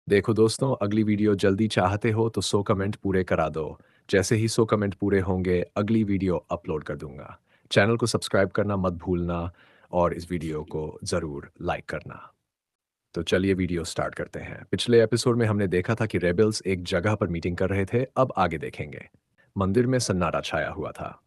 देखो दोस्तों, अगली वीडियो जल्दी चाहते हो तो 100 कमेंट पूरे करा दो। जैसे ही 100 कमेंट पूरे होंगे, अगली वीडियो अपलोड कर दूंगा। चैनल को सब्सक्राइब करना मत भूलना और इस वीडियो को ज़रूर लाइक करना। तो चलिए वीडियो स्टार्ट करते हैं। पिछले एपिसोड में हमने देखा था कि रेबल्स एक जगह पर मीटिंग कर रहे थे। अब आगे देखेंगे। मंदिर में सन्नाटा छाया हुआ था।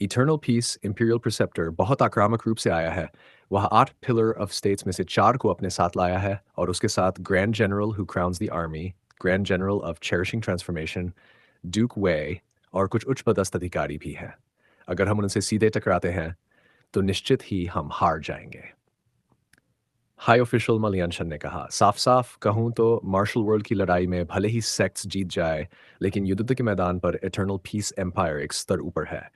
इटर्नल पीस इंपीरियल प्रिसेप्टर बहुत आक्रामक रूप से आया है। वह 8 पिलर ऑफ स्टेट्स में से 4 को अपने साथ लाया है और उसके साथ grand general who crowns the army, grand general of cherishing transformation, Duke Way और कुछ उच्च पदस्थ अधिकारी भी हैं। अगर हम उनसे सीधे टकराते हैं तो निश्चित ही हम हार जाएंगे। हाई ऑफिशियल मलयानशन ने कहा, साफ साफ कहूं तो मार्शल वर्ल्ड की लड़ाई में भले ही सेक्स जीत जाए, लेकिन युद्ध के मैदान पर इटर्नल पीस एम्पायर एक स्तर ऊपर है।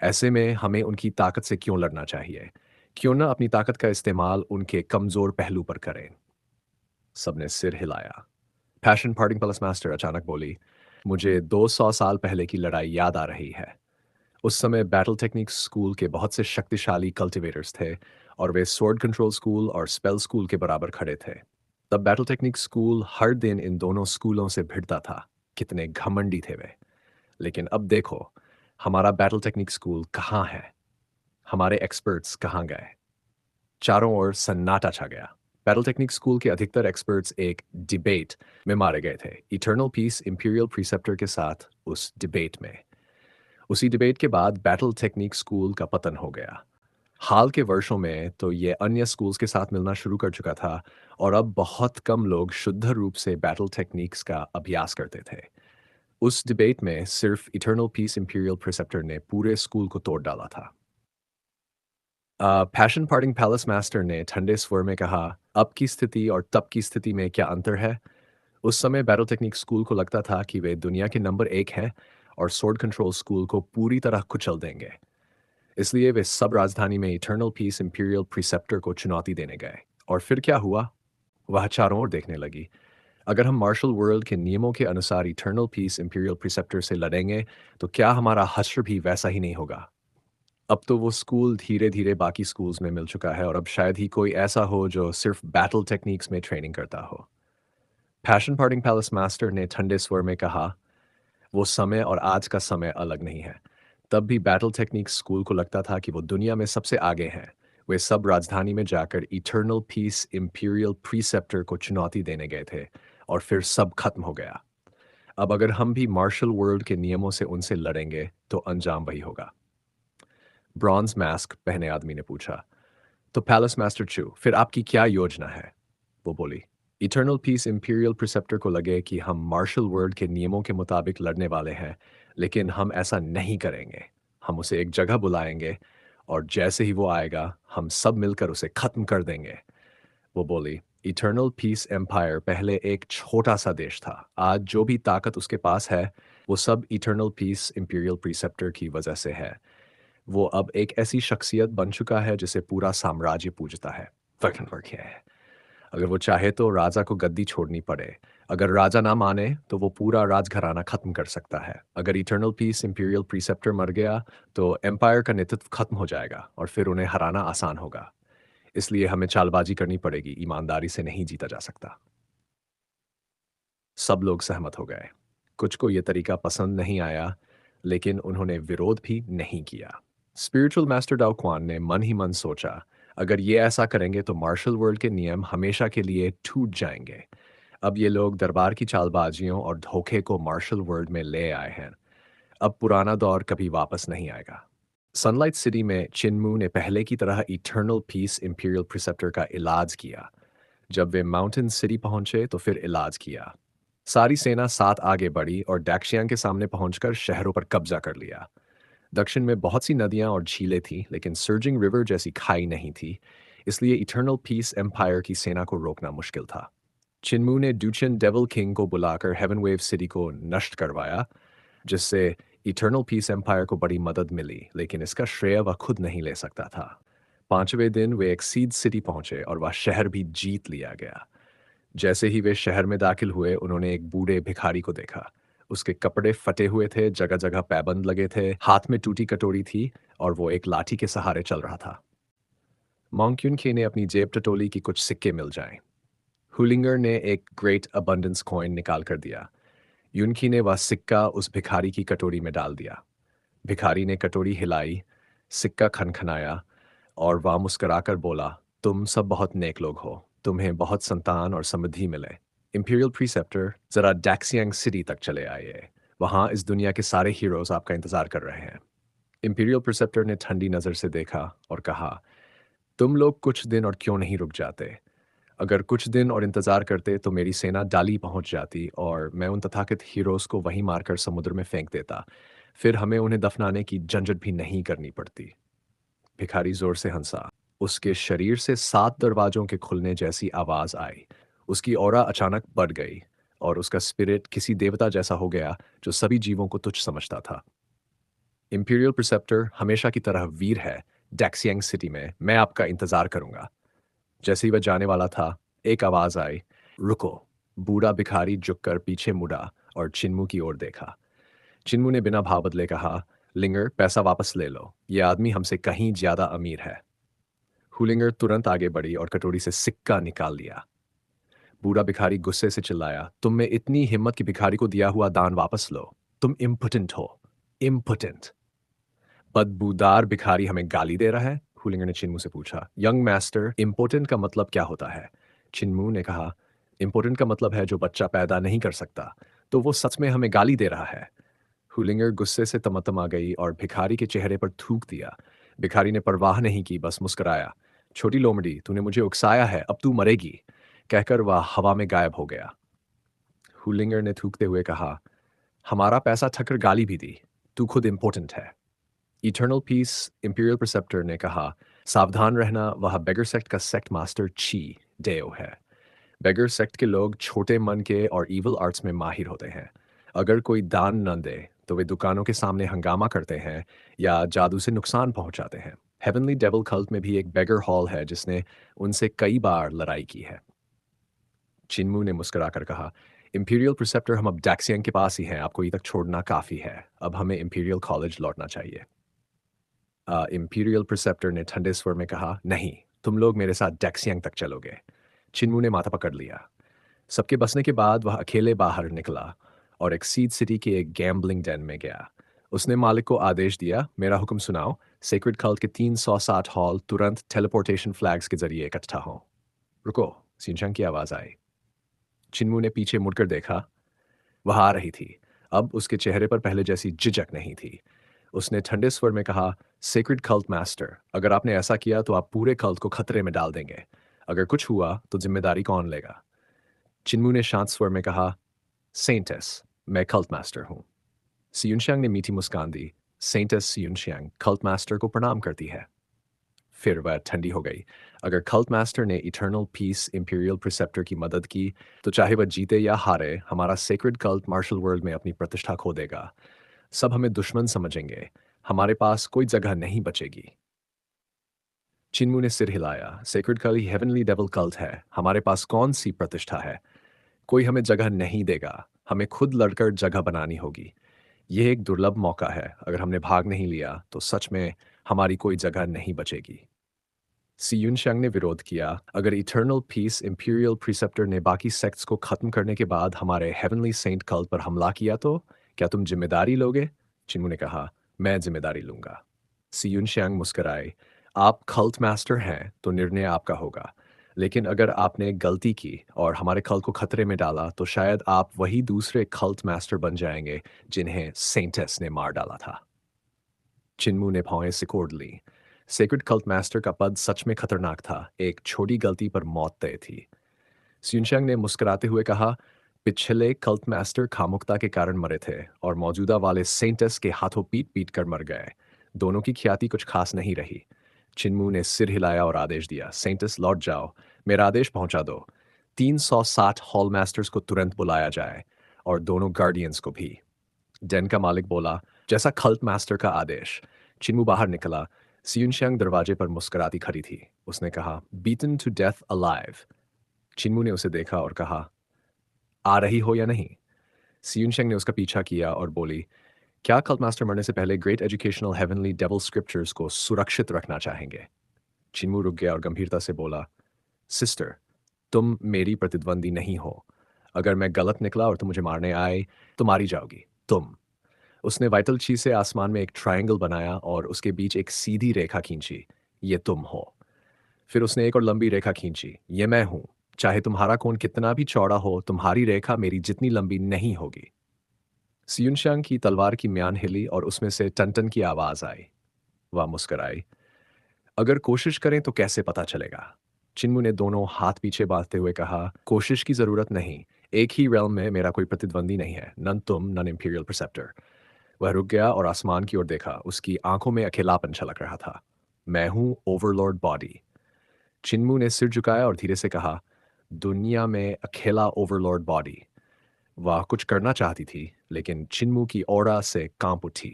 ऐसे में हमें उनकी ताकत से क्यों लड़ना चाहिए? क्यों न अपनी ताकत का इस्तेमाल उनके कमजोर पहलू पर करें? सबने सिर हिलाया। पैशन पार्टिंग प्लस मास्टर अचानक बोली, मुझे 200 साल पहले की लड़ाई याद आ रही है। उस समय बैटल टेक्निक स्कूल के बहुत से शक्तिशाली कल्टिवेटर्स थे और वे स्वॉर्ड कंट्रोल स्कूल और स्पेल स्कूल के बराबर खड़े थे। तब बैटल टेक्निक स्कूल हर दिन इन दोनों स्कूलों से भिड़ता था। कितने घमंडी थे वे। लेकिन अब देखो, हमारा बैटल टेक्निक स्कूल कहाँ है? हमारे एक्सपर्ट्स कहाँ गए? चारों ओर सन्नाटा छा गया। बैटल टेक्निक स्कूल के अधिकतर एक्सपर्ट्स एक डिबेट में मारे गए थे, इटर्नल पीस इंपीरियल प्रीसेप्टर के साथ। उस डिबेट में उसी डिबेट के बाद बैटल टेक्निक स्कूल का पतन हो गया। हाल के वर्षों में तो ये अन्य स्कूल्स के साथ मिलना शुरू कर चुका था और अब बहुत कम लोग शुद्ध रूप से बैटल टेक्निक्स का अभ्यास करते थे। उस डिबेट में सिर्फ इटर्नल पीस इंपीरियल प्रिसेप्टर ने पूरे स्कूल को तोड़ डाला था। पैशन पार्टिंग पैलेस मास्टर ने ठंडे स्वर में कहा, अब की स्थिति और तब की स्थिति में क्या अंतर है? उस समय बैटल टेक्निक स्कूल को लगता था कि वे दुनिया के नंबर 1 हैं और स्वॉर्ड कंट्रोल स्कूल को पूरी तरह कुचल देंगे। इसलिए वे सब राजधानी में इटर्नल पीस इंपीरियल प्रीसेप्टर को चुनौती देने गए। और फिर क्या हुआ? वह चारों ओर देखने लगी। अगर हम मार्शल वर्ल्ड के नियमों के अनुसार इटर्नल पीस इंपीरियल प्रीसेप्टर से लड़ेंगे, तो क्या हमारा हश्र भी वैसा ही नहीं होगा? अब तो वो स्कूल धीरे धीरे बाकी स्कूल्स में मिल चुका है और अब शायद ही कोई ऐसा हो जो सिर्फ बैटल टेक्निक्स में ट्रेनिंग करता हो। पैशन पार्टिंग पैलेस मास्टर ने ठंडे स्वर में कहा, वो समय और आज का समय अलग नहीं है। तब भी बैटल टेक्निक्स स्कूल को लगता था कि वो दुनिया में सबसे आगे हैं। वे सब राजधानी में जाकर इटर्नल पीस इंपीरियल प्रीसेप्टर को चुनौती देने गए थे और फिर सब खत्म हो गया। अब अगर हम भी मार्शल वर्ल्ड के नियमों से उनसे लड़ेंगे तो अंजाम वही होगा। ब्रॉन्ज मास्क पहने आदमी ने पूछा, तो पैलेस मास्टर चू, फिर आपकी क्या योजना है? वो बोली, इटर्नल पीस इंपीरियल प्रिसेप्टर को लगे कि हम मार्शल वर्ल्ड के नियमों के मुताबिक लड़ने वाले हैं, लेकिन हम ऐसा नहीं करेंगे। हम उसे एक जगह बुलाएंगे और जैसे ही वो आएगा, हम सब मिलकर उसे खत्म कर देंगे। वो बोली, इटर्नल पीस एम्पायर पहले एक छोटा सा देश था। आज जो भी ताकत उसके पास है, वो सब इटर्नल पीस इंपीरियल प्रीसेप्टर की वजह से है। वो अब एक ऐसी शख्सियत बन चुका है जिसे पूरा साम्राज्य पूजता है। फर्क फर्क है। अगर वो चाहे तो राजा को गद्दी छोड़नी पड़े। अगर राजा ना माने तो वो पूरा राजघराना खत्म कर सकता है। अगर इटर्नल पीस इंपीरियल प्रीसेप्टर मर गया तो एम्पायर का नेतृत्व खत्म हो जाएगा और फिर उन्हें हराना आसान होगा। इसलिए हमें चालबाजी करनी पड़ेगी, ईमानदारी से नहीं जीता जा सकता। सब लोग सहमत हो गए। कुछ को यह तरीका पसंद नहीं आया, लेकिन उन्होंने विरोध भी नहीं किया। स्पिरिचुअल मास्टर डाओ क्वान ने मन ही मन सोचा, अगर ये ऐसा करेंगे तो मार्शल वर्ल्ड के नियम हमेशा के लिए टूट जाएंगे। अब ये लोग दरबार की चालबाजियों और धोखे को मार्शल वर्ल्ड में ले आए हैं। अब पुराना दौर कभी वापस नहीं आएगा। सनलाइट सिटी में चिन्मू ने पहले की तरह इटर्नल पीस इंपीरियल प्रिसेप्टर का इलाज किया। जब वे माउंटेन सिटी पहुंचे तो फिर इलाज किया। सारी सेना साथ आगे बढ़ी और डैक्शियांग के सामने पहुंचकर शहरों पर कब्जा कर लिया। दक्षिण में बहुत सी नदियां और झीलें थीं, लेकिन सर्जिंग रिवर जैसी खाई नहीं थी। इसलिए इटर्नल पीस एम्पायर की सेना को रोकना मुश्किल था। चिन्मू ने डूचन डेविल किंग को बुलाकर हेवन वेव सिटी को नष्ट करवाया, जिससे इटर्नल पीस एम्पायर को बड़ी मदद मिली, लेकिन इसका श्रेय वह खुद नहीं ले सकता था। 5वें दिन वे एक सीड सिटी पहुंचे और वह शहर भी जीत लिया गया। जैसे ही वे शहर में दाखिल हुए, उन्होंने एक बूढ़े भिखारी को देखा। उसके कपड़े फटे हुए थे, जगह जगह पैबंद लगे थे, हाथ में टूटी कटोरी थी और वो एक लाठी के सहारे चल रहा था। मॉन्क्यून खे ने अपनी जेब टटोली कि कुछ सिक्के मिल जाएं। हुलिंगर ने एक ग्रेट अबंडेंस कॉइन निकाल कर दिया। युनकी ने वह सिक्का उस भिखारी की कटोरी में डाल दिया। भिखारी ने कटोरी हिलाई, सिक्का खनखनाया और वह मुस्कुराकर बोला, तुम सब बहुत नेक लोग हो, तुम्हें बहुत संतान और समृद्धि मिले। इंपीरियल प्रीसेप्टर जरा डैक्सियांग सिटी तक चले आइए, वहां इस दुनिया के सारे हीरोज आपका इंतजार कर रहे हैं। इंपीरियल प्रिसेप्टर ने ठंडी नजर से देखा और कहा, तुम लोग कुछ दिन और क्यों नहीं रुक जाते? अगर कुछ दिन और इंतजार करते तो मेरी सेना डाली पहुंच जाती और मैं उन तथाकथित हीरोज को वहीं मारकर समुद्र में फेंक देता। फिर हमें उन्हें दफनाने की झंझट भी नहीं करनी पड़ती। भिखारी जोर से हंसा। उसके शरीर से 7 दरवाजों के खुलने जैसी आवाज आई। उसकी ऑरा अचानक बढ़ गई और उसका स्पिरिट किसी देवता जैसा हो गया जो सभी जीवों को तुच्छ समझता था। इंपीरियल प्रिसेप्टर हमेशा की तरह वीर है। डैक्सियांग सिटी में मैं आपका इंतजार करूंगा। जैसे ही वह जाने वाला था, एक आवाज आई, रुको। बूढ़ा भिखारी झुककर पीछे मुड़ा और चिन्मू की ओर देखा। चिन्मू ने बिना भाव बदले कहा, लिंगर, पैसा वापस ले लो, यह आदमी हमसे कहीं ज्यादा अमीर है। हुलिंगर तुरंत आगे बढ़ी और कटोरी से सिक्का निकाल लिया। बूढ़ा भिखारी गुस्से से चिल्लाया, तुम में इतनी हिम्मत कि भिखारी को दिया हुआ दान वापस लो? तुम इम्पोटेंट हो, इम्पोटेंट। बदबूदार भिखारी हमें गाली दे रहा है? हुलिंगर ने चिन्मू से पूछा। यंग मास्टर, इम्पोर्टेंट का मतलब क्या होता है? चिन्मू ने कहा, इम्पोर्टेंट का मतलब है जो बच्चा पैदा नहीं कर सकता। तो वो सच में हमें गाली दे रहा है। हुलिंगर गुस्से से तमतम आ गई और भिखारी के चेहरे पर थूक दिया। भिखारी ने परवाह नहीं की, बस मुस्कुराया। छोटी लोमड़ी, तूने मुझे उकसाया है, अब तू मरेगी, कहकर वह हवा में गायब हो गया। हुलिंगर ने थूकते हुए कहा, हमारा पैसा ठकर गाली भी दी, तू खुद इम्पोर्टेंट है। इटर्नल पीस इंपीरियल प्रिसेप्टर ने कहा, सावधान रहना, वह बेगर सेक्ट का सेक्ट मास्टर ची डेओ है। बेगर सेक्ट के लोग छोटे मन के और इविल आर्ट्स में माहिर होते हैं। अगर कोई दान न दे तो वे दुकानों के सामने हंगामा करते हैं या जादू से नुकसान पहुंचाते हैं। हेवनली डेविल कल्ट में भी एक बेगर हॉल है जिसने उनसे कई बार लड़ाई की है। चिन्मू ने मुस्कुराकर कहा, इंपीरियल प्रिसेप्टर, हम अब डैक्सियन के पास ही हैं, आपको ये तक छोड़ना काफ़ी है, अब हमें इंपीरियल कॉलेज लौटना चाहिए। इंपीरियल प्रिसेप्टर ने ठंडे स्वर में कहा, नहीं, तुम लोग मेरे साथ डैक्सियंग तक चलोगे। चिन्मू ने माथा पकड़ लिया। सबके बसने के बाद वह अकेले बाहर निकला और एक सीड सिटी के एक गैम्बलिंग डेन में गया। उसने मालिक को आदेश दिया, मेरा हुक्म सुनाओ, सेक्रेड कल्ट के 360 हॉल तुरंत टेलीपोर्टेशन फ्लैग्स के जरिए इकट्ठा हों। रुको, सिंचंग की आवाज आई। चिन्मू ने पीछे मुड़कर देखा। वह आ रही थी। अब उसके चेहरे पर पहले जैसी झिझक नहीं थी। उसने ठंडे स्वर में कहा, सेक्रेड कल्ट मास्टर, अगर आपने ऐसा किया तो आप पूरे कल्ट को खतरे में डाल देंगे। अगर कुछ हुआ तो जिम्मेदारी कौन लेगा? चिन्मू ने शांत स्वर में कहा, सेंटेस, मैं कल्ट मास्टर हूं। सियुनशियांग ने मीठी मुस्कान दी। सेंटेस सियुनशियांग कल्ट मास्टर को प्रणाम करती है। फिर वह ठंडी हो गई। अगर कल्ट मास्टर ने इटर्नल पीस इंपीरियल प्रिसेप्टर की मदद की तो चाहे वह जीते या हारे, हमारा सेक्रेड कल्ट मार्शल वर्ल्ड में अपनी प्रतिष्ठा खो देगा। सब हमें दुश्मन समझेंगे। हमारे पास कोई जगह नहीं बचेगी। चिन्मू ने सिर हिलाया। Sacred cult heavenly devil cult है, हमारे पास कौन सी प्रतिष्ठा है? कोई हमें जगह नहीं देगा। हमें खुद लड़कर जगह बनानी होगी। यह एक दुर्लभ मौका है। अगर हमने भाग नहीं लिया तो सच में हमारी कोई जगह नहीं बचेगी। सियुनशंग ने विरोध किया, अगर इटर्नल पीस इंपीरियल प्रिसेप्टर ने बाकी सेक्ट्स को खत्म करने के बाद हमारे हेवनली सेंट कल्ट पर हमला किया तो क्या तुम जिम्मेदारी लोगे? चिन्मू ने कहा, मैं जिम्मेदारी लूंगा। सियुनशंग मुस्कुराए, आप कल्ट मास्टर हैं तो निर्णय आपका होगा, लेकिन अगर आपने गलती की और हमारे कल्ट को खतरे में डाला तो शायद आप वही दूसरे कल्ट मास्टर बन जाएंगे जिन्हें सेंटेस ने मार डाला था। चिन्मू ने भौहें सिकोड़ ली। सेक्रेड कल्ट मास्टर का पद सच में खतरनाक था। एक छोटी गलती पर मौत तय थी। सियुनशंग ने मुस्कुराते हुए कहा, पिछले कल्ट मास्टर कामुकता के कारण मरे थे और मौजूदा वाले सेंटेस के हाथों पीट पीट कर मर गए। दोनों की ख्याति कुछ खास नहीं रही। चिन्मू ने सिर हिलाया और आदेश दिया, सेंटेस लौट जाओ, मेरा आदेश पहुंचा दो। 360 हॉल मास्टर्स को तुरंत बुलाया जाए और दोनों गार्डियंस को भी। डेन का मालिक बोला, जैसा खल्ट मास्टर का आदेश। चिन्मू बाहर निकला। सियुनशियांग दरवाजे पर मुस्कुराती खड़ी थी। उसने कहा, बीटन टू डेथ अलाइव। चिन्मू ने उसे देखा और कहा, आ रही हो या नहीं? सियुनशियांग ने उसका पीछा किया और बोली, क्या कल्ट मास्टर मरने से पहले great educational heavenly devil scriptures को सुरक्षित रखना चाहेंगे? चिन्मू रुक गया और गंभीरता से बोला, सिस्टर, तुम मेरी प्रतिद्वंदी नहीं हो। अगर मैं गलत निकला और तुम मुझे मारने आए, तो मारी जाओगी। तुम। उसने वाइटल ची से आसमान में एक ट्रायंगल बनाया और उसके बीच एक सीधी रेखा खींची। ये तुम हो। फिर उसने एक और लंबी रेखा खींची। ये मैं हूं। चाहे तुम्हारा कोण कितना भी चौड़ा हो, तुम्हारी रेखा मेरी जितनी लंबी नहीं होगी। सियुनशांग की तलवार की म्यान हिली और उसमें से टन की आवाज आई। वह मुस्कुराई। अगर कोशिश करें तो कैसे पता चलेगा? चिन्मू ने दोनों हाथ पीछे बांधते हुए कहा, कोशिश की जरूरत नहीं। एक ही रेल्म में मेरा कोई प्रतिद्वंदी नहीं है, नन तुम नन इंपीरियल परसेप्टर। वह रुक गया और आसमान की ओर देखा। उसकी आंखों में अकेलापन छलक रहा था। मैं हूं ओवरलॉर्ड बॉडी। चिन्मू ने सिर झुकाया और धीरे से कहा, दुनिया में अकेला ओवरलॉर्ड बॉडी। वह कुछ करना चाहती थी, लेकिन चिन्मू की ओरा से कांप उठी।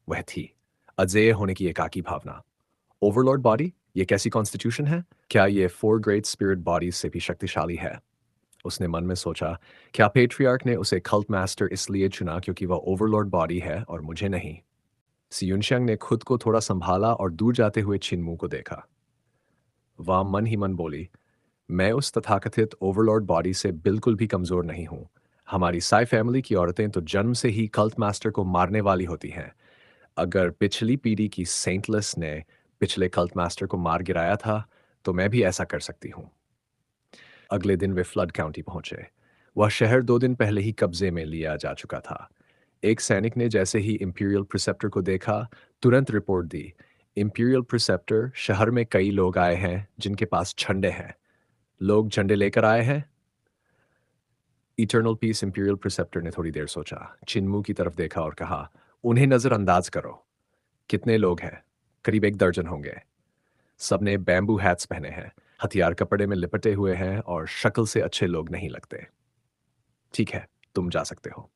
वह थी अजेय होने की एकाकी भावना। ओवरलॉर्ड बॉडी, ये कैसी कॉन्स्टिट्यूशन है? क्या ये फोर ग्रेट स्पिरिट बॉडीज से भी शक्तिशाली है? उसने मन में सोचा, क्या पेट्रियार्क ने उसे कल्ट मास्टर इसलिए चुना क्योंकि वह ओवरलॉर्ड बॉडी है और मुझे नहीं? सियुनशंग ने खुद को थोड़ा संभाला और दूर जाते हुए छिनमू को देखा। वह मन ही मन बोली, मैं उस तथाकथित ओवरलॉर्ड बॉडी से बिल्कुल भी कमजोर नहीं हूं। हमारी साई फैमिली की औरतें तो जन्म से ही कल्ट मास्टर को मारने वाली होती हैं। अगर पिछली पीढ़ी की सेंटलेस ने पिछले कल्ट मास्टर को मार गिराया था, तो मैं भी ऐसा कर सकती हूँ। अगले दिन वे फ्लड काउंटी पहुंचे। वह शहर 2 दिन पहले ही कब्जे में लिया जा चुका था। एक सैनिक ने जैसे ही इंपीरियल प्रिसेप्टर को देखा, तुरंत रिपोर्ट दी। इंपीरियल प्रिसेप्टर, शहर में कई लोग आए हैं जिनके पास झंडे हैं। लोग झंडे लेकर आए हैं। इटर्नल पीस इंपीरियल प्रिसेप्टर ने थोड़ी देर सोचा, चिन्मू की तरफ देखा और कहा, उन्हें नजरअंदाज करो। कितने लोग हैं? करीब 1 दर्जन होंगे। सबने बैम्बू हैट्स पहने हैं, हथियार कपड़े में लिपटे हुए हैं और शक्ल से अच्छे लोग नहीं लगते। ठीक है, तुम जा सकते हो।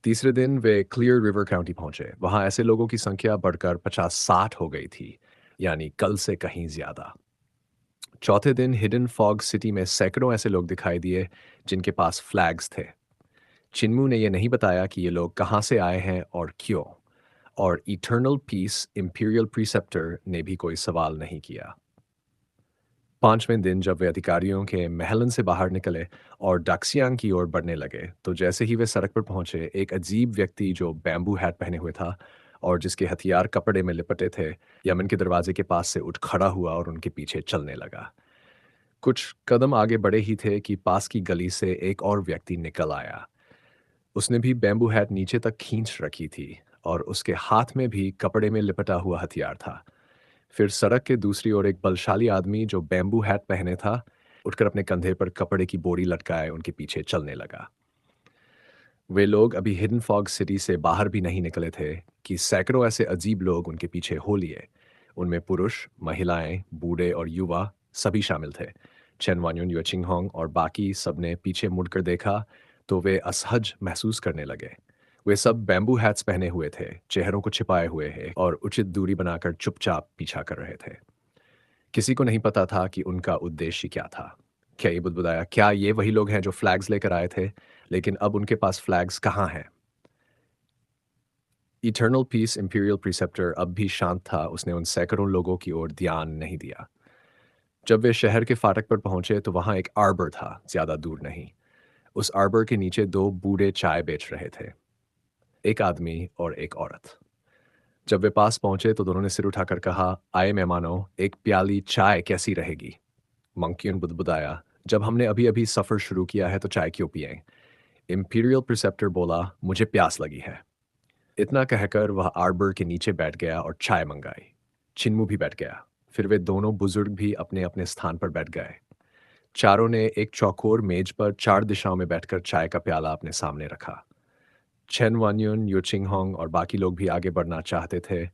तीसरे दिन वे क्लियर रिवर काउंटी पहुंचे। वहां ऐसे लोगों की संख्या बढ़कर 50-60 हो गई थी, यानी कल से कहीं ज्यादा। चौथे दिन हिडन फॉग सिटी में सैकड़ों ऐसे लोग दिखाई दिए जिनके पास फ्लैग्स थे। चिन्मू ने यह नहीं बताया कि ये लोग कहां से आए हैं और क्यों, और इटर्नल पीस इंपीरियल प्रीसेप्टर ने भी कोई सवाल नहीं किया। 5वें दिन जब वे अधिकारियों के महलन से बाहर निकले और डाक्सियांग की ओर बढ़ने लगे, तो जैसे ही वे सड़क पर पहुंचे, एक अजीब व्यक्ति जो बैम्बू हैट पहने हुए था और जिसके हथियार कपड़े में लिपटे थे, यमन के दरवाजे के पास से उठ खड़ा हुआ और उनके पीछे चलने लगा। कुछ कदम आगे बढ़े ही थे कि पास की गली से एक और व्यक्ति निकल आया। उसने भी बैम्बू हैट नीचे तक खींच रखी थी और उसके हाथ में भी कपड़े में लिपटा हुआ हथियार था। फिर सड़क के दूसरी ओर एक बलशाली आदमी जो बैम्बू हैट पहने था, उठकर अपने कंधे पर कपड़े की बोरी लटकाए उनके पीछे चलने लगा। वे लोग अभी हिडन फॉग सिटी से बाहर भी नहीं निकले थे कि सैकड़ों ऐसे अजीब लोग उनके पीछे हो लिए। उनमें पुरुष, महिलाएं, बूढ़े और युवा सभी शामिल थे। चेन वान्युन, युचिंग और बाकी सबने पीछे मुड़कर देखा तो वे असहज महसूस करने लगे। वे सब बैम्बू हैट्स पहने हुए थे, चेहरों को छिपाए हुए हैं और उचित दूरी बनाकर चुपचाप पीछा कर रहे थे। किसी को नहीं पता था कि उनका उद्देश्य क्या था। क्या ये बुदबुदाया, क्या ये वही लोग हैं जो फ्लैग्स लेकर आए थे? लेकिन अब उनके पास फ्लैग्स कहाँ हैं? इटर्नल पीस इंपीरियल प्रीसेप्टर अब भी शांत था। उसने उन सैकड़ों लोगों की ओर ध्यान नहीं दिया। जब वे शहर के फाटक पर पहुंचे तो वहां एक आर्बर था, ज्यादा दूर नहीं। उस आर्बर के नीचे 2 बूढ़े चाय बेच रहे थे, एक आदमी और एक औरत। जब वे पास पहुंचे तो दोनों ने सिर उठाकर कहा, आए मेहमानों, एक प्याली चाय कैसी रहेगी? मंकियन बुदबुदाया, जब हमने अभी अभी सफर शुरू किया है तो चाय क्यों पिएं? इंपीरियल प्रिसेप्टर बोला, मुझे प्यास लगी है। इतना कहकर वह आर्बर के नीचे बैठ गया और चाय मंगाई। चिन्मू भी बैठ गया। फिर वे दोनों बुजुर्ग भी अपने अपने स्थान पर बैठ गए। चारों ने एक चौकोर मेज पर 4 दिशाओं में बैठकर चाय का प्याला अपने सामने रखा। चेन वान्युन, यूचिंग होंग और बाकी लोग भी आगे बढ़ना चाहते थे,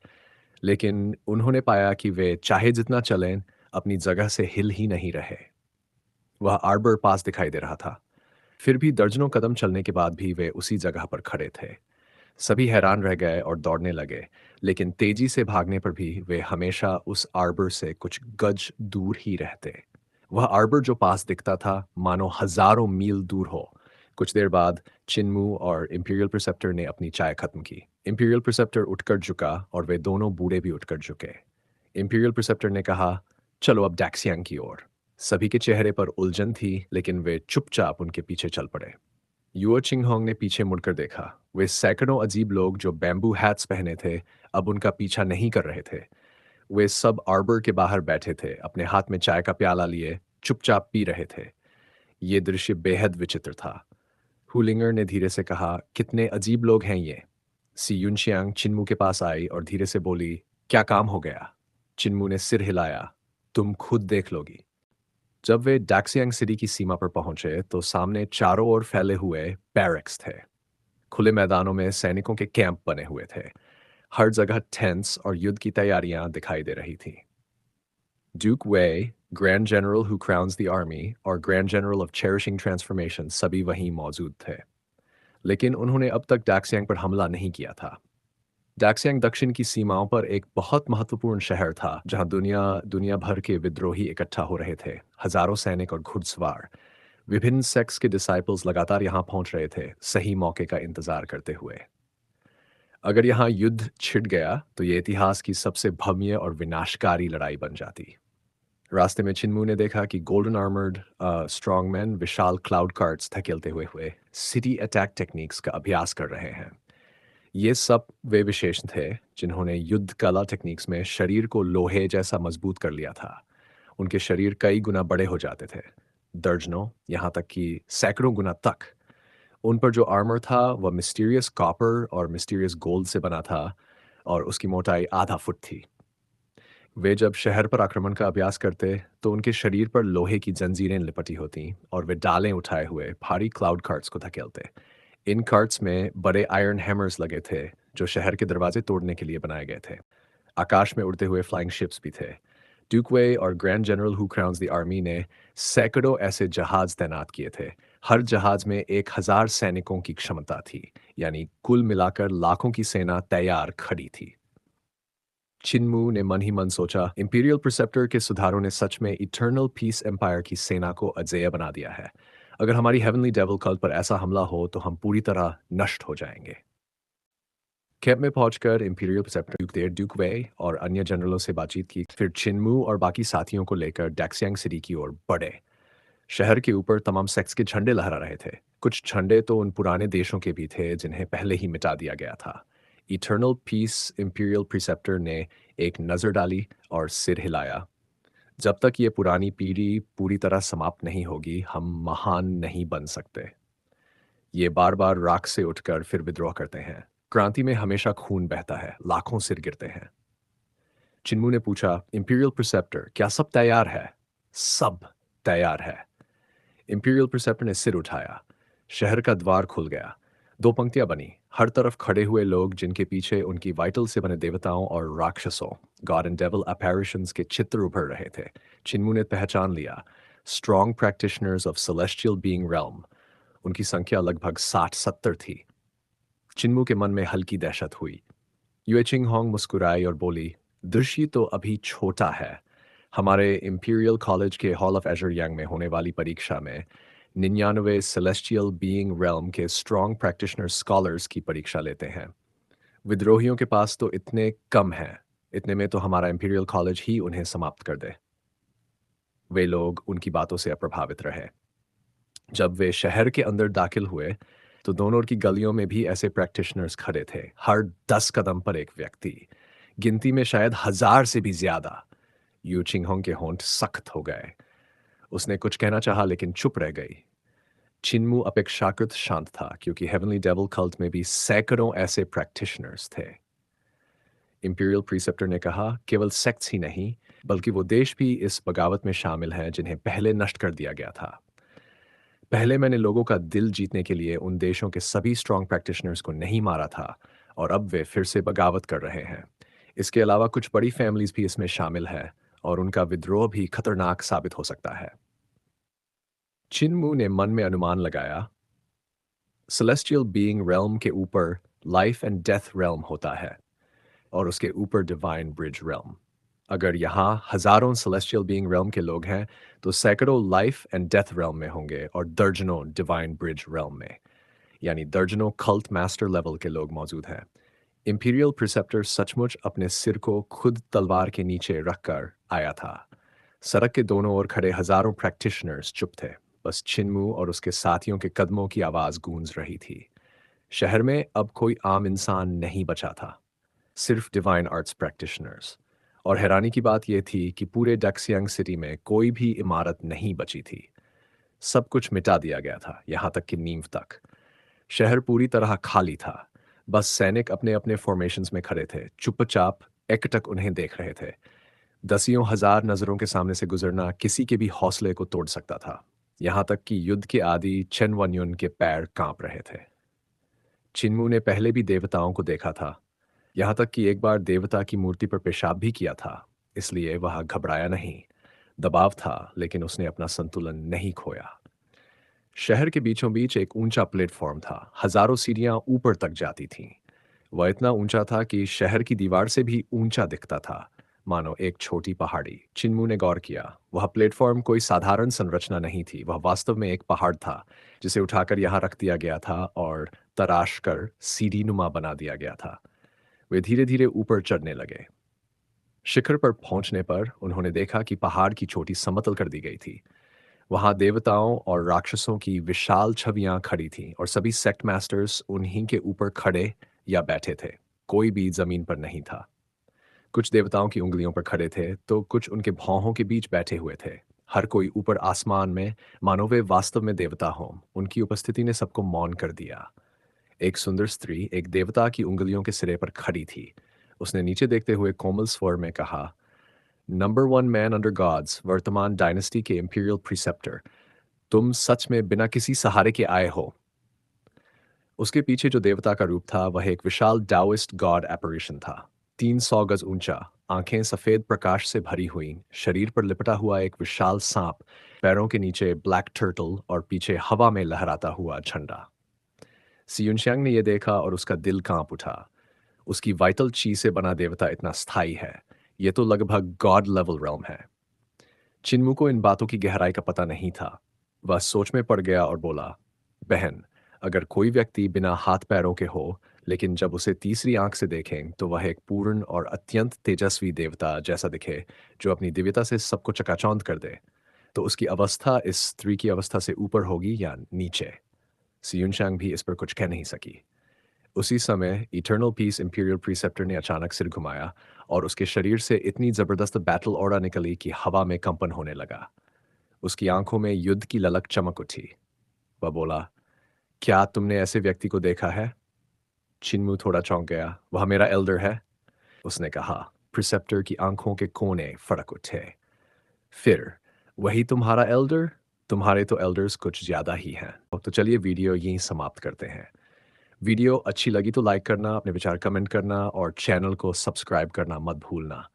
लेकिन उन्होंने पाया कि वे चाहे जितना चलें, अपनी जगह से हिल ही नहीं रहे। वह आर्बर पास दिखाई दे रहा था। फिर भी दर्जनों कदम चलने के बाद भी वे उसी जगह पर खड़े थे। सभी हैरान रह गए और दौड़ने लगे, लेकिन तेजी से भागने पर भी वे हमेशा उस आर्बर से कुछ गज दूर ही रहते। वह आर्बर जो पास दिखता था, मानो हजारों मील दूर हो। कुछ देर बाद चिन्मू और इंपीरियल प्रिसेप्टर ने अपनी चाय खत्म की। इंपीरियल प्रिसेप्टर उठकर झुका और वे दोनों बूढ़े भी उठकर झुके। इंपीरियल प्रिसेप्टर ने कहा, चलो अब डैक्सियांग की ओर। सभी के चेहरे पर उलझन थी, लेकिन वे चुपचाप उनके पीछे चल पड़े। युओ चिंगहोंग ने पीछे मुड़कर देखा। वे सैकड़ों अजीब लोग जो बैम्बू हैट्स पहने थे, अब उनका पीछा नहीं कर रहे थे। वे सब आर्बर के बाहर बैठे थे, अपने हाथ में चाय का प्याला लिए, चुपचाप पी रहे थे। ये दृश्य बेहद विचित्र था। हुलिंगर ने धीरे से कहा, कितने अजीब लोग हैं ये। सी युनशियांग चिन्मू के पास आई और धीरे से बोली, क्या काम हो गया? चिन्मू ने सिर हिलाया, तुम खुद देख लोगी। जब वे डैक्सियांग सिटी की सीमा पर पहुंचे तो सामने चारों ओर फैले हुए बैरक्स थे। खुले मैदानों में सैनिकों के कैंप बने हुए थे। हर जगह टेंट्स और युद्ध की तैयारियां दिखाई दे रही थी। Duke Way, grand general who crowns the army और grand general of cherishing transformation सभी वहीं मौजूद थे। लेकिन उन्होंने अब तक डैक्सियांग पर हमला नहीं किया था। डैक्सियांग दक्षिण की सीमाओं पर एक बहुत महत्वपूर्ण शहर था, जहां दुनिया दुनिया भर के विद्रोही इकट्ठा हो रहे थे। हजारों सैनिक और घुड़सवार, विभिन्न सेक्स के डिसाइपल्स लगातार यहां पहुंच रहे थे, सही मौके का इंतजार करते हुए। अगर यहां युद्ध छिड़ गया तो ये इतिहास की सबसे भव्य और विनाशकारी लड़ाई बन जाती। रास्ते में चिन्मू ने देखा कि गोल्डन आर्मर्ड स्ट्रॉन्गमैन विशाल क्लाउड कार्ट्स धकेलते हुए सिटी अटैक टेक्निक्स का अभ्यास कर रहे हैं। ये सब वे विशेष थे जिन्होंने युद्ध कला टेक्निक्स में शरीर को लोहे जैसा मजबूत कर लिया था। उनके शरीर कई गुना बड़े हो जाते थे, दर्जनों, यहाँ तक कि सैकड़ों गुना तक। उन पर जो आर्मर था वह मिस्टीरियस कॉपर और मिस्टीरियस गोल्ड से बना था, और उसकी मोटाई आधा फुट थी। वे जब शहर पर आक्रमण का अभ्यास करते तो उनके शरीर पर लोहे की जंजीरें लिपटी होती और वे डालें उठाए हुए भारी क्लाउड कार्ट्स को धकेलते। इन कार्ट्स में बड़े आयरन हैमर्स लगे थे, जो शहर के दरवाजे तोड़ने के लिए बनाए गए थे। आकाश में उड़ते हुए फ्लाइंग शिप्स भी थे। ड्यूकवे और grand general who crowns the army ने सैकड़ों ऐसे जहाज तैनात किए थे। हर जहाज में 1,000 सैनिकों की क्षमता थी, यानी कुल मिलाकर लाखों की सेना तैयार खड़ी थी। चिन्मू ने मन ही मन सोचा, इंपीरियल प्रिसेप्टर के सुधारों ने सच में इटर्नल पीस एम्पायर की सेना को अजेय बना दिया है। अगर हमारी हेवनली डेविल कल्ट पर ऐसा हमला हो तो हम पूरी तरह नष्ट हो जाएंगे। कैंप में पहुंचकर इंपीरियल प्रिसेप्टर ड्यूक वे और अन्य जनरलों से बातचीत की। फिर चिन्मू और बाकी साथियों को लेकर डैक्सियांग सिटी की ओर बढ़े। शहर के ऊपर तमाम सेक्स के झंडे लहरा रहे थे। कुछ झंडे तो उन पुराने देशों के भी थे जिन्हें पहले ही मिटा दिया गया था। इटर्नल पीस इंपीरियल प्रिसेप्टर ने एक नज़र डाली और सिर हिलाया। जब तक ये पुरानी पीढ़ी पूरी तरह समाप्त नहीं होगी, हम महान नहीं बन सकते। ये बार बार राख से उठकर फिर विद्रोह करते हैं। क्रांति में हमेशा खून बहता है, लाखों सिर गिरते हैं। चिन्मू ने पूछा, इंपीरियल प्रिसेप्टर, क्या सब तैयार है? सब तैयार है। इंपीरियल प्रिसेप्टर ने सिर उठाया। शहर का द्वार खुल गया। दो पंक्तियां बनी। हर तरफ खड़े हुए लोग, जिनके पीछे उनकी वाइटल से बने देवताओं और राक्षसों, गॉड एंड डेविल अपैरिशंस के चित्र उभर रहे थे। चिन्मू ने पहचान लिया, strong practitioners of celestial being realm. उनकी संख्या लगभग 60-70 थी। चिन्मू के मन में हल्की दहशत हुई। युए चिंगहोंग मुस्कुराई और बोली, दृश्य तो अभी छोटा है। हमारे इंपीरियल कॉलेज के हॉल ऑफ एजर यंग में होने वाली परीक्षा में 99 सेलेस्टियल बीइंग रेल्म के स्ट्रॉन्ग प्रैक्टिशनर स्कॉलर्स की परीक्षा लेते हैं। विद्रोहियों के पास तो इतने कम हैं। इतने में तो हमारा इंपीरियल कॉलेज ही उन्हें समाप्त कर दे। वे लोग उनकी बातों से अप्रभावित रहे। जब वे शहर के अंदर दाखिल हुए तो दोनों की गलियों में भी ऐसे प्रैक्टिशनर्स खड़े थे। हर 10 कदम पर एक व्यक्ति, गिनती में शायद 1,000 से भी ज्यादा। यू चिंगहोंग के होंठ सख्त हो गए। उसने कुछ कहना चाहा लेकिन चुप रह गई। चिन्मू अपेक्षाकृत शांत था, क्योंकि हेवनली डेविल कल्ट में भी सैकड़ों ऐसे प्रैक्टिशनर्स थे। इंपीरियल प्रीसेप्टर ने कहा, केवल सेक्ट्स ही नहीं, बल्कि वो देश भी इस बगावत में शामिल हैं जिन्हें पहले नष्ट कर दिया गया था। पहले मैंने लोगों का दिल जीतने के लिए उन देशों के सभी स्ट्रॉन्ग प्रैक्टिशनर्स को नहीं मारा था, और अब वे फिर से बगावत कर रहे हैं। इसके अलावा कुछ बड़ी फैमिलीज भी इसमें शामिल है, और उनका विद्रोह भी खतरनाक साबित हो सकता है। चिन्मू ने मन में अनुमान लगाया, सेलेस्टियल बीइंग रेल्म के ऊपर लाइफ एंड डेथ रेल्म होता है, और उसके ऊपर डिवाइन ब्रिज रेल्म। अगर यहाँ हजारों सेलेस्टियल बीइंग रेल्म के लोग हैं, तो सैकड़ों लाइफ एंड डेथ रेल्म में होंगे और दर्जनों डिवाइन ब्रिज रेल्म में, यानी दर्जनों कल्ट मास्टर लेवल के लोग मौजूद हैं। इंपीरियल प्रिसेप्टर सचमुच अपने सिर को खुद तलवार के नीचे रखकर आया था। सड़क के दोनों ओर खड़े हजारों प्रैक्टिशनर्स चुप थे। बस चिन्मू और उसके साथियों के कदमों की आवाज गूंज रही थी। शहर में अब कोई आम इंसान नहीं बचा था, सिर्फ डिवाइन आर्ट्स प्रैक्टिशनर्स। और हैरानी की बात यह थी कि पूरे डक्सियांग सिटी में कोई भी इमारत नहीं बची थी। सब कुछ मिटा दिया गया था, यहाँ तक कि नींव तक। शहर पूरी तरह खाली था। बस सैनिक अपने अपने फॉर्मेशंस में खड़े थे, चुपचाप एकटक उन्हें देख रहे थे। दसियों हजार नजरों के सामने से गुजरना किसी के भी हौसले को तोड़ सकता था। यहाँ तक कि युद्ध के आदि चेन वन्युन के पैर कांप रहे थे। चिन्मू ने पहले भी देवताओं को देखा था, यहाँ तक कि एक बार देवता की मूर्ति पर पेशाब भी किया था। इसलिए वह घबराया नहीं। दबाव था, लेकिन उसने अपना संतुलन नहीं खोया। शहर के बीचों बीच एक ऊंचा प्लेटफॉर्म था, हजारों सीढ़ियां ऊपर तक जाती थीं। वह इतना ऊंचा था कि शहर की दीवार से भी ऊंचा दिखता था, मानो एक छोटी पहाड़ी। चिन्मू ने गौर किया, वह प्लेटफॉर्म कोई साधारण संरचना नहीं थी, वह वास्तव में एक पहाड़ था, जिसे उठाकर यहाँ रख दिया गया था और तराश कर सीढ़ी नुमा बना दिया गया था। वे धीरे धीरे ऊपर चढ़ने लगे। शिखर पर पहुंचने पर उन्होंने देखा कि पहाड़ की चोटी समतल कर दी गई थी। वहां देवताओं और राक्षसों की विशाल छवियां खड़ी थीं और सभी सेक्ट मास्टर्स उन्हीं के ऊपर खड़े या बैठे थे। कोई भी जमीन पर नहीं था। कुछ देवताओं की उंगलियों पर खड़े थे तो कुछ उनके भौहों के बीच बैठे हुए थे। हर कोई ऊपर आसमान में, मानो वे वास्तव में देवता हों। उनकी उपस्थिति ने सबको मौन कर दिया। एक सुंदर स्त्री एक देवता की उंगलियों के सिरे पर खड़ी थी। उसने नीचे देखते हुए कोमल स्वर में कहा, number one man under gods, वर्तमान डायनेस्टी के इंपीरियल प्रिसेप्टर, तुम सच में बिना किसी सहारे के आए हो। उसके पीछे जो देवता का रूप था वह एक विशाल डाओइस्ट गॉड एपरेशन था। 300 गज ऊंचा, आंखें सफेद प्रकाश से भरी हुई, शरीर पर लिपटा हुआ एक विशाल सांप, पैरों के नीचे ब्लैक टर्टल और पीछे हवा में लहराता हुआ झंडा। सियुनशांग ने यह देखा और उसका दिल कांप उठा। उसकी वाइटल ची से बना देवता इतना स्थायी है, यह तो लगभग गॉड लेवल realm है। चिन्मू को इन बातों की गहराई का पता नहीं था। वह सोच में पड़ गया और बोला, बहन, अगर कोई व्यक्ति बिना हाथ पैरों के हो, लेकिन जब उसे तीसरी आंख से देखें तो वह एक पूर्ण और अत्यंत तेजस्वी देवता जैसा दिखे, जो अपनी दिव्यता से सबको चकाचौंध कर दे, तो उसकी अवस्था इस स्त्री की अवस्था से ऊपर होगी या नीचे? सियुनशांग भी इस पर कुछ कह नहीं सकी। उसी समय इटर्नल पीस इंपीरियल प्रीसेप्टर ने अचानक सिर घुमाया और उसके शरीर से इतनी जबरदस्त बैटल ऑरा निकली कि हवा में कंपन होने लगा। उसकी आंखों में युद्ध की ललक चमक उठी। वह बोला, क्या तुमने ऐसे व्यक्ति को देखा है? चिन्मू थोड़ा चौंक गया। वह मेरा एल्डर है, उसने कहा। प्रिसेप्टर की आंखों के कोने फड़क उठे। फिर, वही तुम्हारा एल्डर? तुम्हारे तो एल्डर्स कुछ ज्यादा ही हैं। तो चलिए वीडियो यहीं समाप्त करते हैं। वीडियो अच्छी लगी तो लाइक करना, अपने विचार कमेंट करना और चैनल को सब्सक्राइब करना मत भूलना।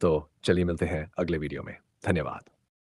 तो चलिए मिलते हैं अगले वीडियो में। धन्यवाद।